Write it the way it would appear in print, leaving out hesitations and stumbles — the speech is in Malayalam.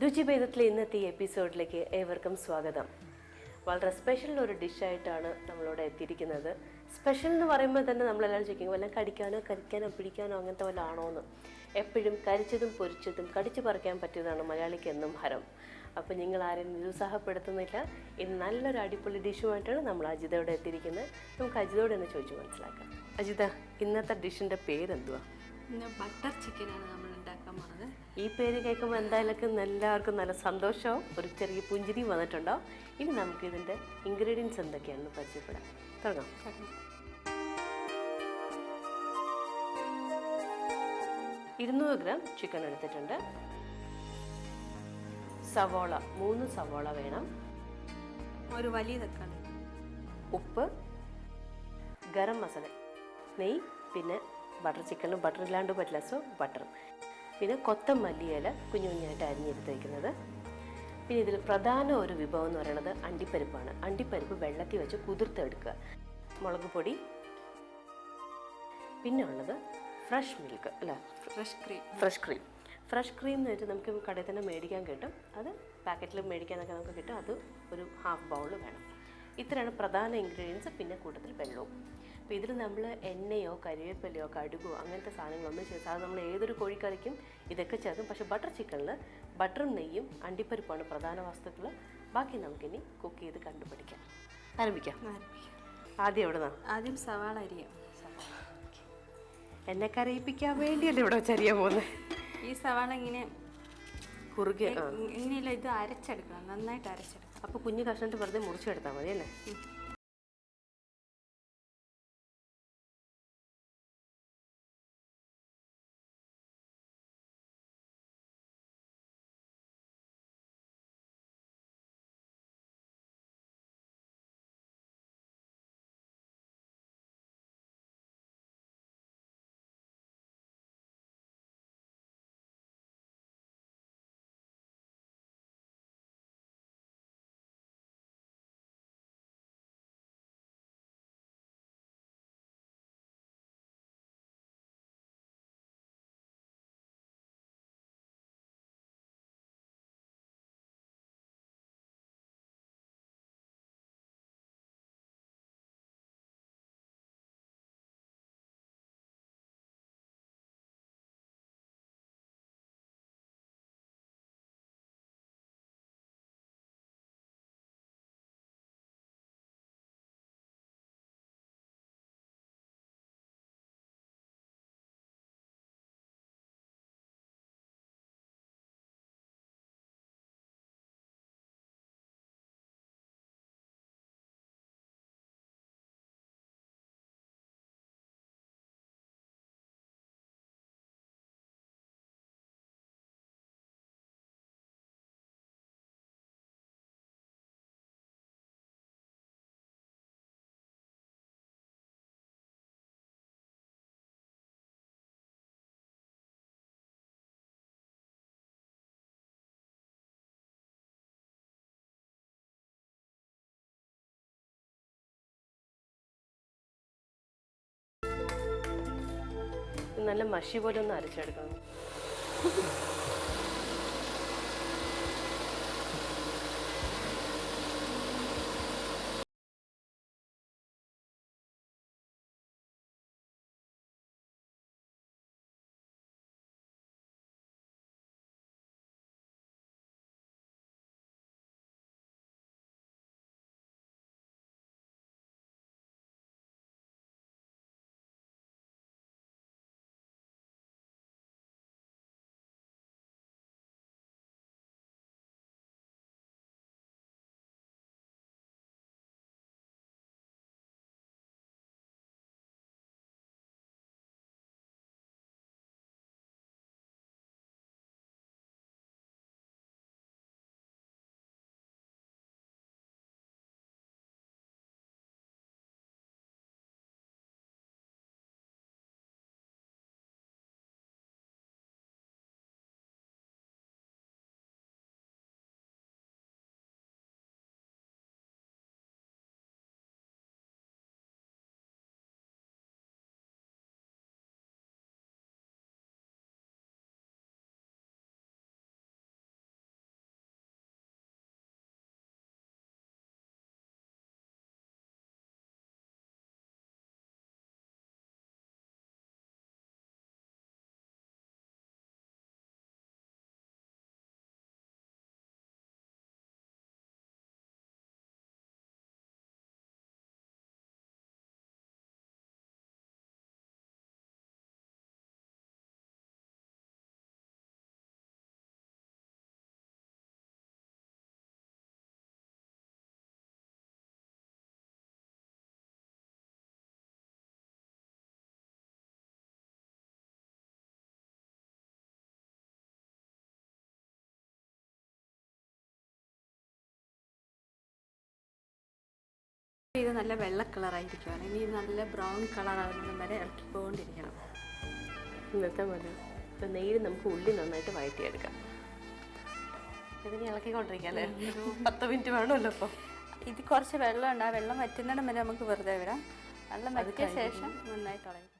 രുചിഭേദത്തിലെ ഇന്നത്തെ ഈ എപ്പിസോഡിലേക്ക് ഏവർക്കും സ്വാഗതം. വളരെ സ്പെഷ്യൽ ഒരു ഡിഷായിട്ടാണ് നമ്മളിവിടെ എത്തിയിരിക്കുന്നത്. സ്പെഷ്യൽ എന്ന് പറയുമ്പോൾ തന്നെ നമ്മളെല്ലാം ചോദിക്കും വല്ലതും കരിക്കാനോ പിടിക്കാനോ അങ്ങനത്തെ വല്ല ആണോ എന്ന്. എപ്പോഴും കരിച്ചതും പൊരിച്ചതും കടിച്ചു പറിക്കാൻ പറ്റിയതാണ് മലയാളിക്ക് എന്നും ഹരം. അപ്പോൾ നിങ്ങൾ ആരെയും നിരുത്സാഹപ്പെടുത്തുന്നില്ല. ഇന്ന് നല്ലൊരു അടിപൊളി ഡിഷുമായിട്ടാണ് നമ്മൾ അജിതയോടെ എത്തിയിരിക്കുന്നത്. നമുക്ക് അജിതയോട് തന്നെ ചോദിച്ചു മനസ്സിലാക്കാം. അജിത, ഇന്നത്തെ ഡിഷിൻ്റെ പേരെന്തുവാ? ഇന്ന് ബട്ടർ ചിക്കനാണ് നമ്മൾ ഉണ്ടാക്കാൻ പോകുന്നത്. ഈ പേര് കേൾക്കുമ്പോൾ എന്തായാലും എല്ലാവർക്കും നല്ല സന്തോഷവും ഒരു ചെറിയ പുഞ്ചിരിയും വന്നിട്ടുണ്ടാവും. ഇനി നമുക്ക് ഇതിൻ്റെ ഇൻഗ്രീഡിയൻസ് എന്തൊക്കെയാണെന്ന് പരിചയപ്പെടാം. തുടങ്ങാം. 200 ഗ്രാം ചിക്കൻ എടുത്തിട്ടുണ്ട്. സവോള 3 സവോള വേണം. ഒരു വലിയ തക്കാളി, ഉപ്പ്, ഗരം മസാല, നെയ്യ്, പിന്നെ ബട്ടർ ചിക്കനിലും ബട്ടർ ഇല്ലാണ്ട് പറ്റില്ല, സോ ബട്ടറും, പിന്നെ കൊത്തമല്ലി ഇല കുഞ്ഞു കുഞ്ഞായിട്ട് അരിഞ്ഞെടുത്ത് വയ്ക്കുന്നത്. പിന്നെ ഇതിൽ പ്രധാന ഒരു വിഭവം എന്ന് പറയുന്നത് അണ്ടിപ്പരിപ്പാണ്. അണ്ടിപ്പരിപ്പ് വെള്ളത്തിൽ വെച്ച് കുതിർത്തെടുക്കുക. മുളക് പൊടി, പിന്നെ ഉള്ളത് ഫ്രഷ് മിൽക്ക് അല്ല ഫ്രഷ് ക്രീം എന്ന് വെച്ചാൽ നമുക്ക് കടയിൽ തന്നെ മേടിക്കാൻ കിട്ടും. അത് പാക്കറ്റിൽ മേടിക്കാനൊക്കെ നമുക്ക് കിട്ടും. അത് ഒരു ഹാഫ് ബൗൾ വേണം. ഇത്രയാണ് പ്രധാന ഇൻഗ്രീഡിയൻസ്. പിന്നെ കൂട്ടത്തിൽ വെള്ളവും. അപ്പോൾ ഇതിൽ നമ്മൾ എണ്ണയോ കരിവേപ്പിലയോ കടുകോ അങ്ങനത്തെ സാധനങ്ങളൊന്നും ചേർത്ത്, അത് നമ്മൾ ഏതൊരു കോഴിക്കറിക്കും ഇതൊക്കെ ചേർക്കും. പക്ഷേ ബട്ടർ ചിക്കനിൽ ബട്ടറും നെയ്യും അണ്ടിപ്പരിപ്പാണ് പ്രധാന വസ്തുക്കൾ. ബാക്കി നമുക്കിനി കുക്ക് ചെയ്ത് കണ്ടുപിടിക്കാം. ആരംഭിക്കാം. ആദ്യം എവിടെ നിന്നാണ്? ആദ്യം സവാള അരിയാം. എന്നെ കരയിപ്പിക്കാൻ വേണ്ടിയല്ലേ ഇവിടെ വെച്ചറിയാൻ പോകുന്നത്. ഈ സവാള ഇങ്ങനെ കുറുകെ ഇങ്ങനെയല്ല, ഇത് അരച്ചെടുക്കണം, നന്നായിട്ട് അരച്ചെടുക്കണം. അപ്പോൾ കുഞ്ഞു കഷ്ണത്തിൽ വെറുതെ മുറിച്ചെടുത്താൽ മതി അല്ലേ? നല്ല മഷി പോലെ ഒന്ന് അരച്ചെടുക്കണം. ഇത് നല്ല വെള്ള കളറായിരിക്കുകയാണ്. ഇനി ഇത് നല്ല ബ്രൗൺ കളറാകുന്നത് വരെ ഇളക്കിക്കൊണ്ടിരിക്കണം. ഇന്നത്തെ പോലെ ഇപ്പം നെയ്യിൽ നമുക്ക് ഉള്ളി നന്നായിട്ട് വഴറ്റിയെടുക്കാം. ഇതിന് ഇളക്കിക്കൊണ്ടിരിക്കാം അല്ലേ? 10 മിനിറ്റ് വേണമല്ലോ. അപ്പോൾ ഇത് കുറച്ച് വെള്ളം ഉണ്ട്. ആ വെള്ളം വറ്റുന്നിടം വരെ നമുക്ക് വെറുതെ വിടാം. വെള്ളം വറ്റിയ ശേഷം നന്നായിട്ട് ഇളക്കി.